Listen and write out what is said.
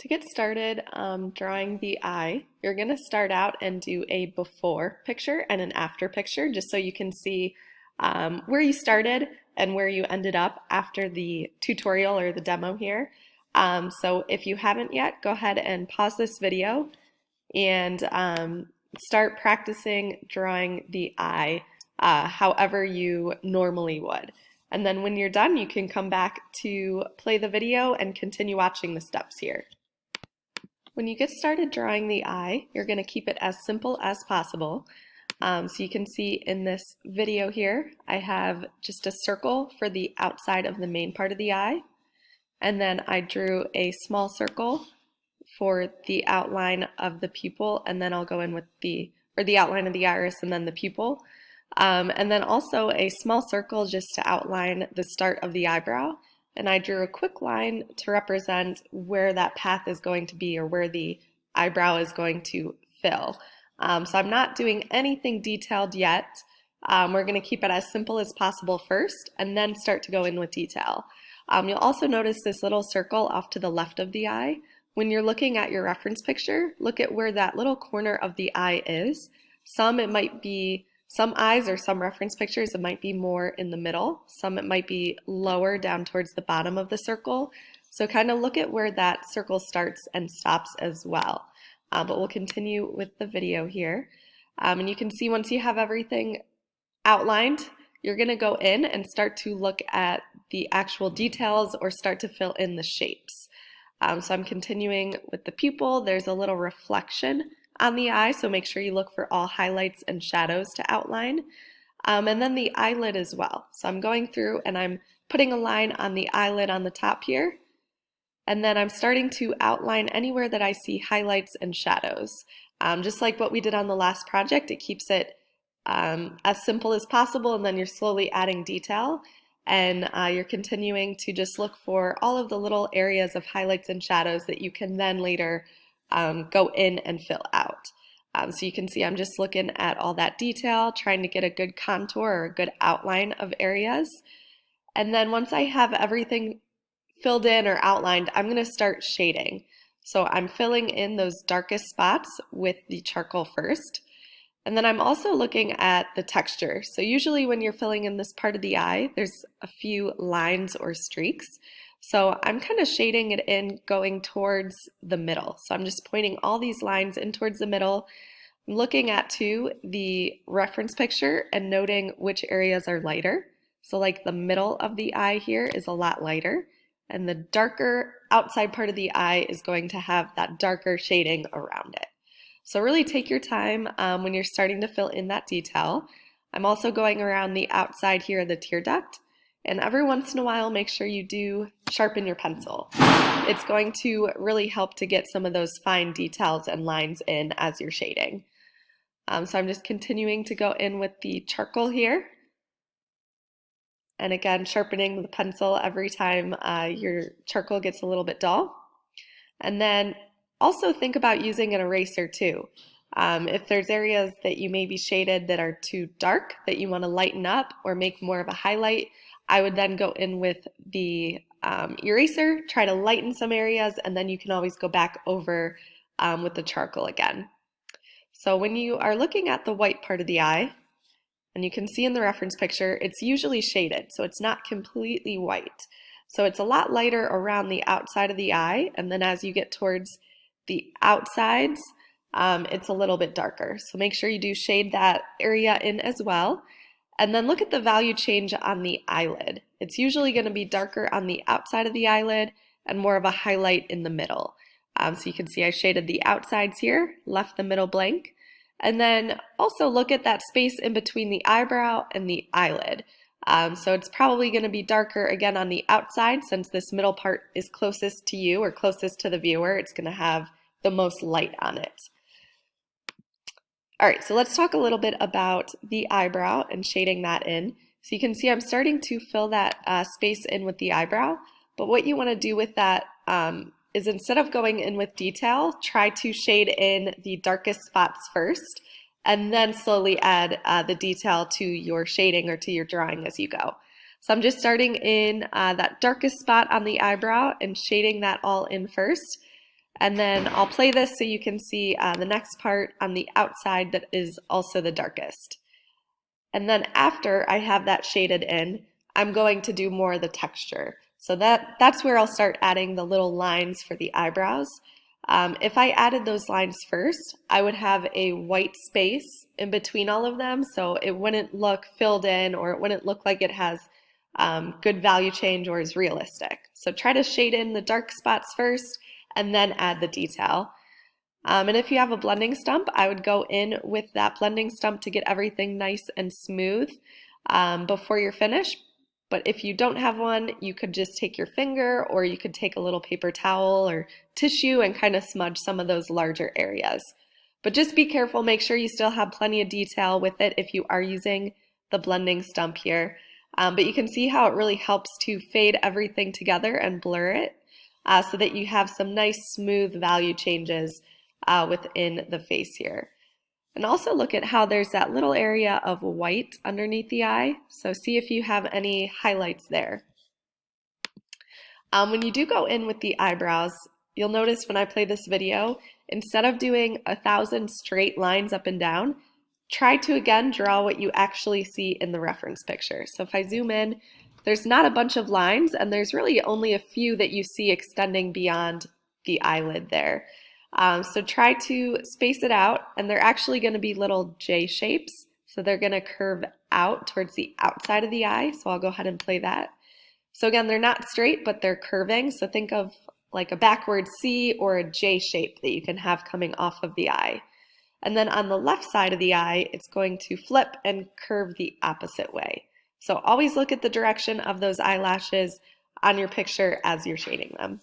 To get started drawing the eye, you're going to start out and do a before picture and an after picture just so you can see where you started and where you ended up after the tutorial or the demo here. So if you haven't yet, go ahead and pause this video and start practicing drawing the eye however you normally would. And then when you're done, you can come back to play the video and continue watching the steps here. When you get started drawing the eye, you're going to keep it as simple as possible. So you can see in this video here, I have just a circle for the outside of the main part of the eye. And then I drew a small circle for the outline of the pupil, and then I'll go in with the outline of the iris and then the pupil. And then also a small circle just to outline the start of the eyebrow. And I drew a quick line to represent where that path is going to be or where the eyebrow is going to fill. So I'm not doing anything detailed yet. We're going to keep it as simple as possible first and then start to go in with detail. You'll also notice this little circle off to the left of the eye. When you're looking at your reference picture, look at where that little corner of the eye is. Some eyes or some reference pictures, it might be more in the middle. Some it might be lower down towards the bottom of the circle. So kind of look at where that circle starts and stops as well. But we'll continue with the video here. And you can see once you have everything outlined, you're going to go in and start to look at the actual details or start to fill in the shapes. So I'm continuing with the pupil. There's a little reflection on the eye, so make sure you look for all highlights and shadows to outline. And then the eyelid as well. So I'm going through and I'm putting a line on the eyelid on the top here. And then I'm starting to outline anywhere that I see highlights and shadows. Just like what we did on the last project, it keeps it as simple as possible, and then you're slowly adding detail. And you're continuing to just look for all of the little areas of highlights and shadows that you can then later go in and fill out. So you can see I'm just looking at all that detail, trying to get a good contour or a good outline of areas. And then once I have everything filled in or outlined, I'm going to start shading. So I'm filling in those darkest spots with the charcoal first. And then I'm also looking at the texture. So usually when you're filling in this part of the eye, there's a few lines or streaks. So I'm kind of shading it in going towards the middle. So I'm just pointing all these lines in towards the middle. I'm looking at too the reference picture and noting which areas are lighter. So like the middle of the eye here is a lot lighter, and the darker outside part of the eye is going to have that darker shading around it. So really take your time when you're starting to fill in that detail. I'm also going around the outside here of the tear duct. And every once in a while, make sure you do sharpen your pencil. It's going to really help to get some of those fine details and lines in as you're shading. So I'm just continuing to go in with the charcoal here. And again, sharpening the pencil every time your charcoal gets a little bit dull. And then also think about using an eraser too. If there's areas that you may be shaded that are too dark that you want to lighten up or make more of a highlight, I would then go in with the eraser, try to lighten some areas, and then you can always go back over with the charcoal again. So when you are looking at the white part of the eye, and you can see in the reference picture, it's usually shaded, so it's not completely white. So it's a lot lighter around the outside of the eye, and then as you get towards the outsides, it's a little bit darker. So make sure you do shade that area in as well. And then look at the value change on the eyelid. It's usually going to be darker on the outside of the eyelid and more of a highlight in the middle. So you can see I shaded the outsides here, left the middle blank. And then also look at that space in between the eyebrow and the eyelid. So it's probably going to be darker again on the outside since this middle part is closest to you or closest to the viewer. It's going to have the most light on it. All right, so let's talk a little bit about the eyebrow and shading that in. So you can see I'm starting to fill that space in with the eyebrow, but what you want to do with that is instead of going in with detail, try to shade in the darkest spots first, and then slowly add the detail to your shading or to your drawing as you go. So I'm just starting in that darkest spot on the eyebrow and shading that all in first. And then I'll play this so you can see the next part on the outside that is also the darkest. And then after I have that shaded in, I'm going to do more of the texture. So that's where I'll start adding the little lines for the eyebrows. If I added those lines first, I would have a white space in between all of them, so it wouldn't look filled in, or it wouldn't look like it has good value change or is realistic. So try to shade in the dark spots first and then add the detail. And if you have a blending stump, I would go in with that blending stump to get everything nice and smooth before you're finished. But if you don't have one, you could just take your finger, or you could take a little paper towel or tissue and kind of smudge some of those larger areas. But just be careful, make sure you still have plenty of detail with it if you are using the blending stump here. But you can see how it really helps to fade everything together and blur it so that you have some nice smooth value changes within the face here. And also look at how there's that little area of white underneath the eye. So see if you have any highlights there. When you do go in with the eyebrows, you'll notice when I play this video, instead of doing 1,000 straight lines up and down, try to again draw what you actually see in the reference picture. So if I zoom in, there's not a bunch of lines, and there's really only a few that you see extending beyond the eyelid there. So try to space it out, and they're actually going to be little J shapes, so they're going to curve out towards the outside of the eye. So I'll go ahead and play that. So again, they're not straight, but they're curving, so think of like a backward C or a J shape that you can have coming off of the eye. And then on the left side of the eye, it's going to flip and curve the opposite way. So always look at the direction of those eyelashes on your picture as you're shading them.